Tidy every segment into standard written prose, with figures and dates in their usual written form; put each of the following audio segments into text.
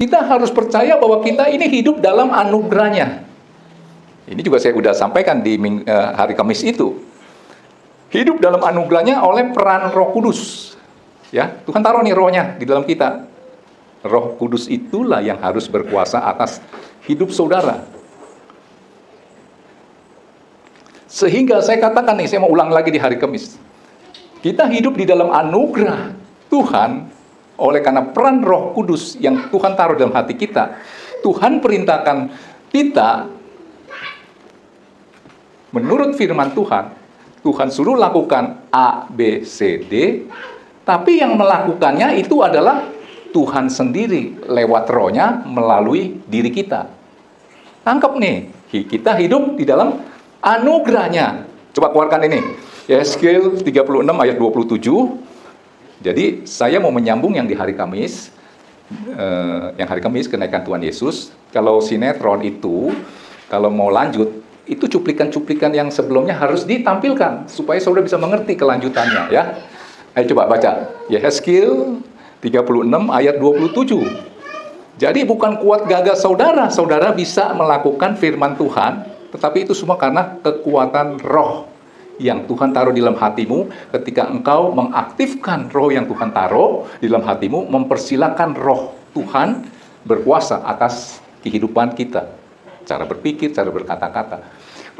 Kita harus percaya bahwa kita ini hidup dalam anugerahnya. Ini juga saya sudah sampaikan di hari Kamis itu. Hidup dalam anugerahnya oleh peran Roh Kudus. Ya, Tuhan taruh nih rohnya di dalam kita. Roh Kudus itulah yang harus berkuasa atas hidup saudara. Sehingga saya katakan nih, saya mau ulang lagi di hari Kamis. Kita hidup di dalam anugerah Tuhan oleh karena peran Roh Kudus yang Tuhan taruh dalam hati kita. Tuhan perintahkan kita menurut firman Tuhan. Tuhan suruh lakukan A, B, C, D. Tapi yang melakukannya itu adalah Tuhan sendiri lewat rohnya melalui diri kita. Tangkap nih, kita hidup di dalam anugerahnya. Coba keluarkan ini. Yeskiel 36 ayat 27. Jadi saya mau menyambung yang di hari Kamis. Yang hari Kamis kenaikan Tuhan Yesus. Kalau sinetron itu, kalau mau lanjut, itu cuplikan-cuplikan yang sebelumnya harus ditampilkan supaya saudara bisa mengerti kelanjutannya, ya. Ayo coba baca. Yeskiel 36 ayat 27. Jadi bukan kuat gagah saudara, saudara bisa melakukan firman Tuhan, tetapi itu semua karena kekuatan roh yang Tuhan taruh di dalam hatimu. Ketika engkau mengaktifkan roh yang Tuhan taruh di dalam hatimu, mempersilakan roh Tuhan berkuasa atas kehidupan kita. Cara berpikir, cara berkata-kata.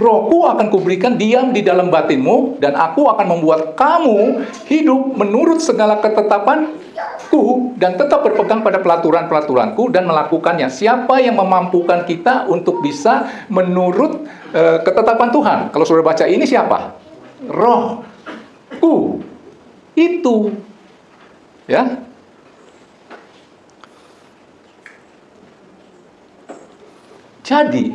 Rohku akan kuberikan diam di dalam batinmu, dan aku akan membuat kamu hidup menurut segala ketetapanku, dan tetap berpegang pada pelaturan-pelaturanku dan melakukannya. Siapa yang memampukan kita untuk bisa menurut ketetapan Tuhan? Kalau sudah baca ini siapa? Rohku. Itu. Ya. Jadi,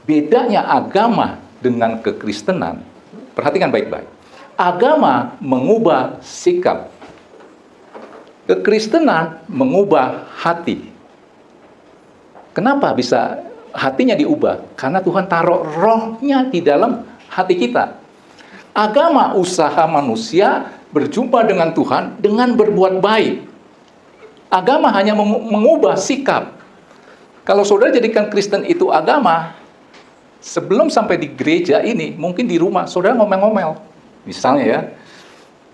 bedanya agama dengan kekristenan, perhatikan baik-baik. Agama mengubah sikap. Kekristenan mengubah hati. Kenapa bisa hatinya diubah? Karena Tuhan taruh rohnya di dalam hati kita. Agama usaha manusia berjumpa dengan Tuhan dengan berbuat baik. Agama hanya mengubah sikap. Kalau saudara jadikan Kristen itu agama, sebelum sampai di gereja ini, mungkin di rumah saudara ngomel-ngomel. Misalnya ya,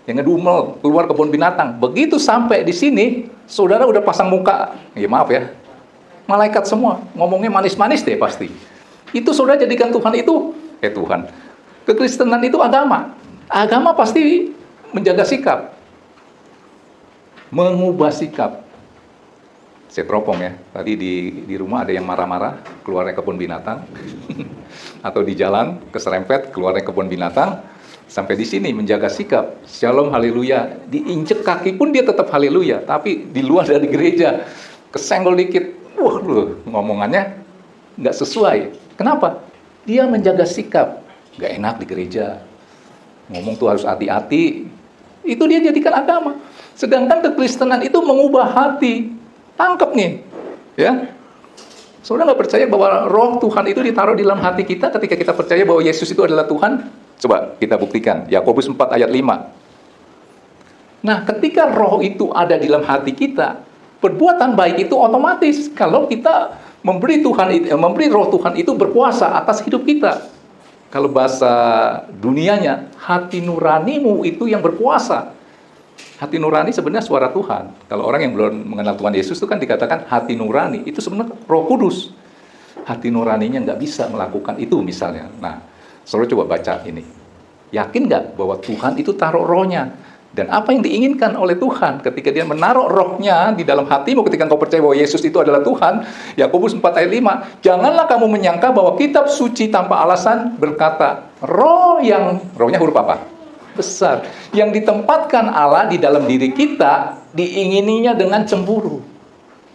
yang ngedumel, keluar kebun binatang. Begitu sampai di sini, saudara udah pasang muka. Ya maaf ya, malaikat semua, ngomongnya manis-manis deh pasti. Itu saudara jadikan Tuhan itu, Tuhan. Kekristenan itu agama. Agama pasti menjaga sikap. Mengubah sikap. Saya teropong ya, tadi di rumah ada yang marah-marah, keluarnya kebun binatang. Atau di jalan, keserempet, keluarnya kebun binatang. Sampai di sini menjaga sikap. Shalom, haleluya. Diinjek kaki pun dia tetap haleluya. Tapi di luar dari gereja, kesenggol dikit. Wah, ngomongannya nggak sesuai. Kenapa? Dia menjaga sikap. Nggak enak di gereja. Ngomong tuh harus hati-hati. Itu dia jadikan agama. Sedangkan kekristenan itu mengubah hati. Tangkap nih, ya. Saudara nggak percaya bahwa roh Tuhan itu ditaruh di dalam hati kita ketika kita percaya bahwa Yesus itu adalah Tuhan? Coba kita buktikan. Yakobus 4 ayat 5. Nah, ketika roh itu ada di dalam hati kita, perbuatan baik itu otomatis kalau kita memberi roh Tuhan itu berkuasa atas hidup kita. Kalau bahasa dunianya, hati nuranimu itu yang berkuasa. Hati nurani sebenarnya suara Tuhan. Kalau orang yang belum mengenal Tuhan Yesus itu kan dikatakan hati nurani. Itu sebenarnya Roh Kudus. Hati nuraninya nggak bisa melakukan itu misalnya. Nah, saudara coba baca ini. Yakin nggak bahwa Tuhan itu taruh rohnya? Dan apa yang diinginkan oleh Tuhan ketika dia menaruh rohnya di dalam hatimu ketika kau percaya bahwa Yesus itu adalah Tuhan? Yakobus 4 ayat 5. Janganlah kamu menyangka bahwa kitab suci tanpa alasan berkata, rohnya huruf apa? Besar, yang ditempatkan Allah di dalam diri kita, diingininya dengan cemburu.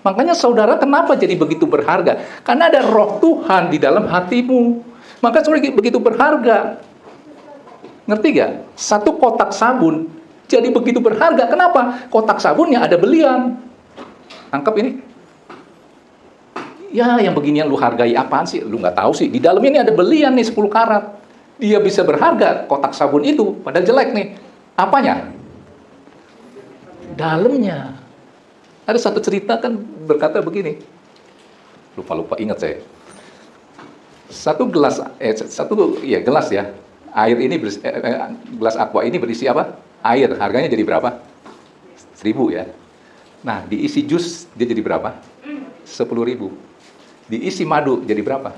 Makanya saudara kenapa jadi begitu berharga? Karena ada roh Tuhan di dalam hatimu. Maka saudara begitu berharga. Ngerti gak? Satu kotak sabun jadi begitu berharga. Kenapa? Kotak sabunnya ada belian. Tangkap ini. Ya, yang beginian lu hargai apaan sih? Lu nggak tahu sih. Di dalam ini ada belian nih 10 karat. Dia bisa berharga kotak sabun itu, padahal jelek nih. Apanya? Dalamnya. Ada satu cerita kan berkata begini, Lupa ingat saya. Gelas ya. Air ini gelas aqua ini berisi apa? Air. Harganya jadi berapa? 1.000 ya. Nah, diisi jus dia jadi berapa? 10.000. Diisi madu jadi berapa?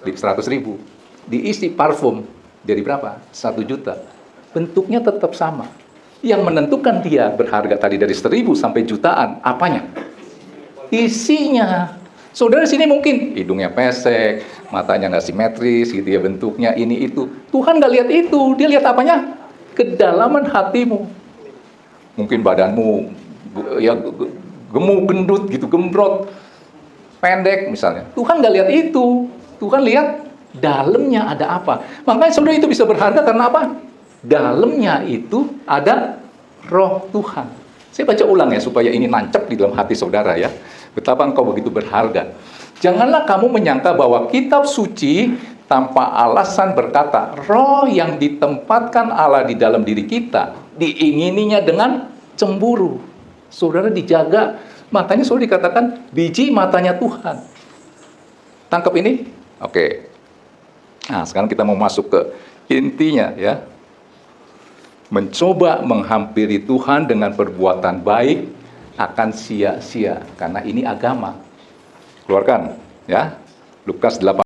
100.000. Diisi parfum jadi berapa? 1 juta. Bentuknya tetap sama. Yang menentukan dia berharga tadi dari 1.000 sampai jutaan, apanya? Isinya. Saudara sini mungkin hidungnya pesek, matanya nggak simetris, gitu ya, bentuknya ini itu. Tuhan nggak lihat itu, dia lihat apanya? Kedalaman hatimu. Mungkin badanmu ya gemuk, gendut, gitu, gembrot, pendek misalnya. Tuhan nggak lihat itu. Tuhan lihat dalamnya ada apa. Makanya saudara itu bisa berharga karena apa? Dalamnya itu ada roh Tuhan. Saya baca ulang ya supaya ini nancep di dalam hati saudara ya. Betapa engkau begitu berharga. Janganlah kamu menyangka bahwa kitab suci tanpa alasan berkata, roh yang ditempatkan Allah di dalam diri kita, diingininya dengan cemburu. Saudara dijaga, matanya saudara dikatakan biji matanya Tuhan. Tangkap ini? Oke. Nah, sekarang kita mau masuk ke intinya ya. Mencoba menghampiri Tuhan dengan perbuatan baik akan sia-sia karena ini agama. Keluarkan ya. Lukas 8